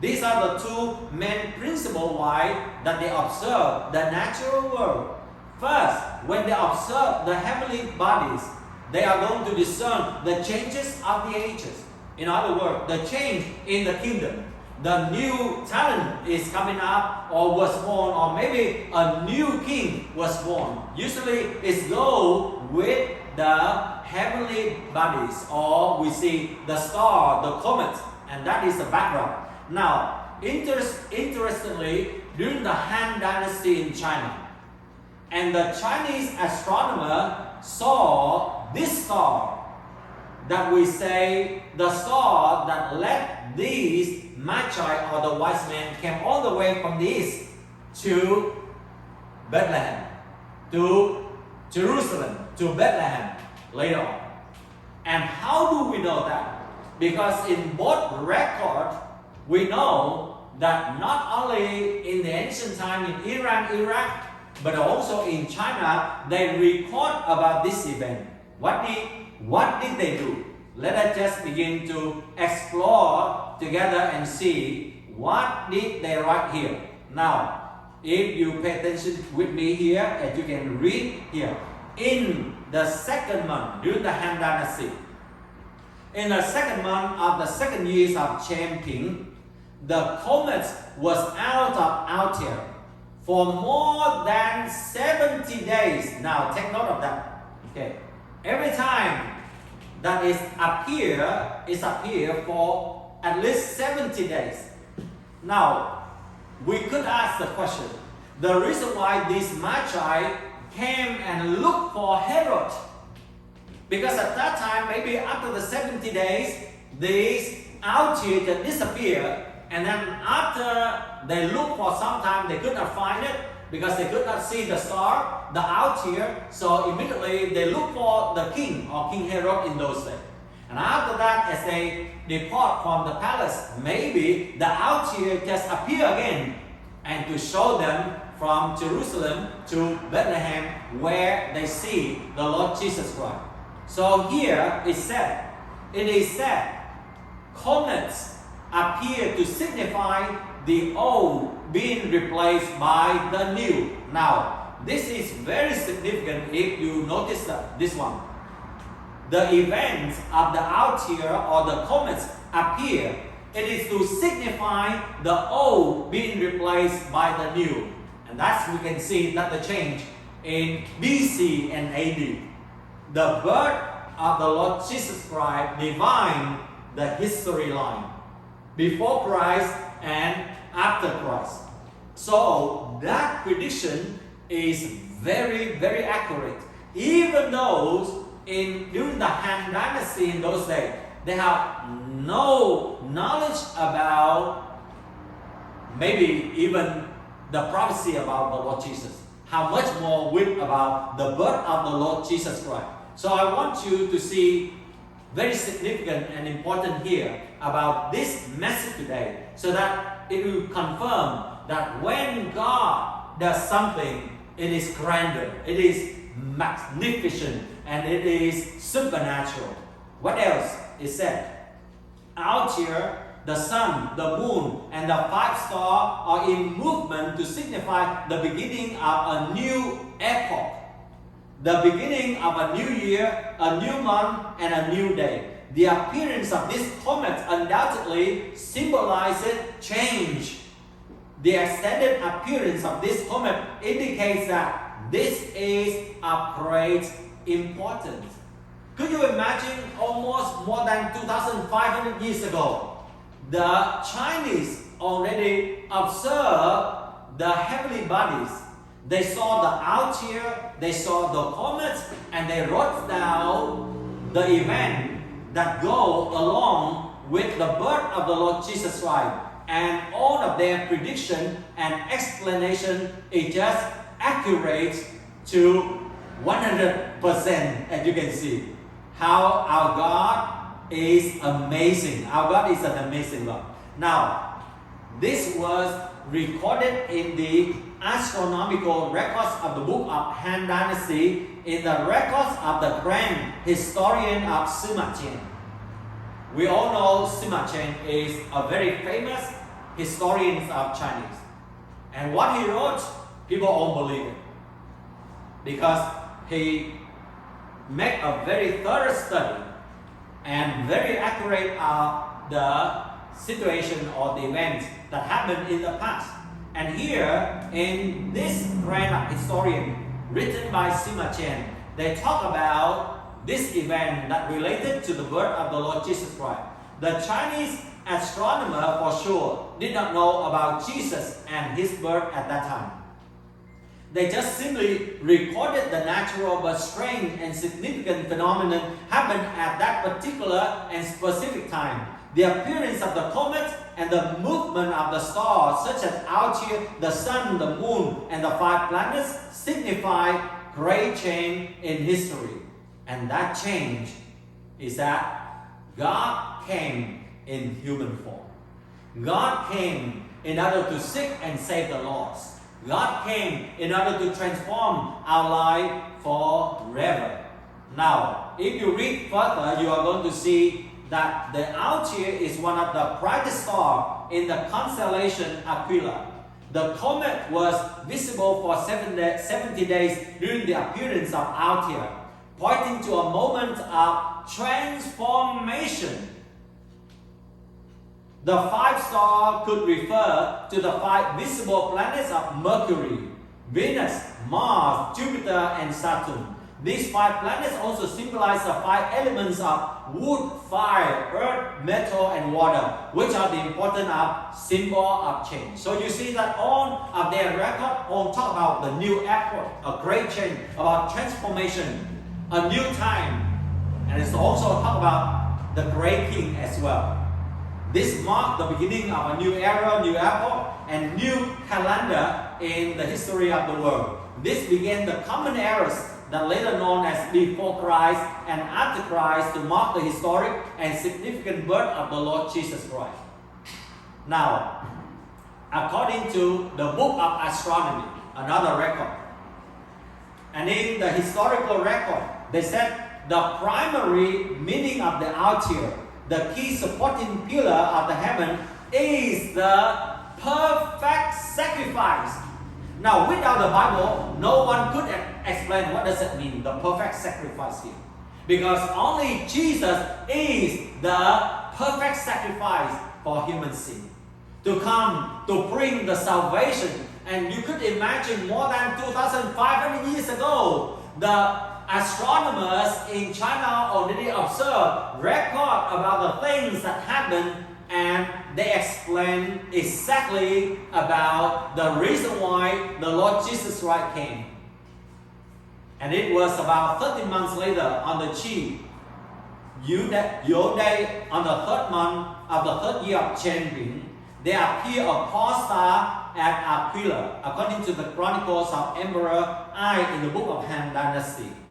These are the two main principles why that they observe the natural world. First, when they observe the heavenly bodies, they are going to discern the changes of the ages. In other words, the change in the kingdom. The new talent is coming up or was born, or maybe a new king was born. Usually it's go with the heavenly bodies, or we see the star, the comets, and that is the background. Now, interestingly, during the Han Dynasty in China, and the Chinese astronomer saw this star that we say the star that led these Magi or the wise men came all the way from the east to Bethlehem, to Jerusalem, to Bethlehem later on. And how do we know that? Because in both records, we know that not only in the ancient time in Iran, Iraq, but also in China, they record about this event. What did they do? Let us just begin to explore together and see what did they write here. Now, if you pay attention with me here, and you can read here, in the second month during the Han Dynasty, in the second month of the second year of Chen Ping, the comet was out of Altair for more than 70 days. Now, take note of that. Okay, every time that is appear for at least 70 days. Now, we could ask the question, the reason why these Magi came and looked for Herod, because at that time, maybe after the 70 days, these Altair just disappear, and then after they look for some time, they could not find it, because they could not see the star, the Altair, so immediately they look for the king or King Herod in those days. And after that, as they depart from the palace, maybe the Altair just appear again, and to show them from Jerusalem to Bethlehem where they see the Lord Jesus Christ. So here it is said, comets appear to signify the old being replaced by the new. Now, this is very significant if you notice this one. The events of the Altair or the comets appear. It is to signify the old being replaced by the new. And that's we can see that the change in BC and AD. The birth of the Lord Jesus Christ define the history line before Christ and after Christ. So that prediction is very, very accurate. Even those during the Han Dynasty in those days, they have no knowledge about maybe even the prophecy about the Lord Jesus. How much more with about the birth of the Lord Jesus Christ. So I want you to see very significant and important here about this message today, so that it will confirm that when God does something, it is grander, it is magnificent, and it is supernatural. What else is said? Out here, the sun, the moon, and the 5 stars are in movement to signify the beginning of a new epoch, the beginning of a new year, a new month, and a new day. The appearance of this comet undoubtedly symbolizes change. The extended appearance of this comet indicates that this is of great importance. Could you imagine almost more than 2,500 years ago, the Chinese already observed the heavenly bodies. They saw the Altair, they saw the comets, and they wrote down the event that go along with the birth of the Lord Jesus Christ. And all of their prediction and explanation is just accurate to 100%, as you can see. How our God is amazing. Our God is an amazing God. Now, this was recorded in the astronomical records of the book of Han Dynasty, in the records of the grand historian of Sima Qian. We all know Sima Qian is a very famous historians of Chinese. And what he wrote, people won't believe it. Because he made a very thorough study and very accurate of the situation or the events that happened in the past. And here, in this brand of historian written by Sima Chen, they talk about this event that related to the birth of the Lord Jesus Christ. The Chinese astronomer, for sure, did not know about Jesus and his birth at that time. They just simply recorded the natural but strange and significant phenomenon happened at that particular and specific time. The appearance of the comet and the movement of the stars, such as out here, the sun, the moon, and the 5 planets, signify great change in history. And that change is that God came in human form. God came in order to seek and save the lost. God came in order to transform our life forever. Now, if you read further, you are going to see that the Altair is one of the brightest stars in the constellation Aquila. The comet was visible for 70 days during the appearance of Altair, pointing to a moment of transformation. The 5 stars could refer to the 5 visible planets of Mercury, Venus, Mars, Jupiter, and Saturn. These 5 planets also symbolize the 5 elements of wood, fire, earth, metal, and water, which are the important symbol of change. So you see that all of their record all talk about the new epoch, a great change, about transformation, a new time, and it's also talk about the great king as well. This marked the beginning of a new era, new epoch, and new calendar in the history of the world. This began the common eras that later known as before Christ and after Christ to mark the historic and significant birth of the Lord Jesus Christ. Now, according to the book of Astronomy, another record, and in the historical record, they said the primary meaning of the Altair, the key supporting pillar of the heaven, is the perfect sacrifice. Now, without the Bible, no one could explain what does it mean, the perfect sacrifice here. Because only Jesus is the perfect sacrifice for human sin. To come, to bring the salvation. And you could imagine more than 2,500 years ago, the astronomers in China already observed, record about the things that happened, and they explain exactly about the reason why the Lord Jesus Christ came. And it was about 13 months later on the your day, on the 3rd month of the 3rd year of Chen, there appeared a pole star at Aquila, according to the chronicles of Emperor Ai in the book of Han Dynasty.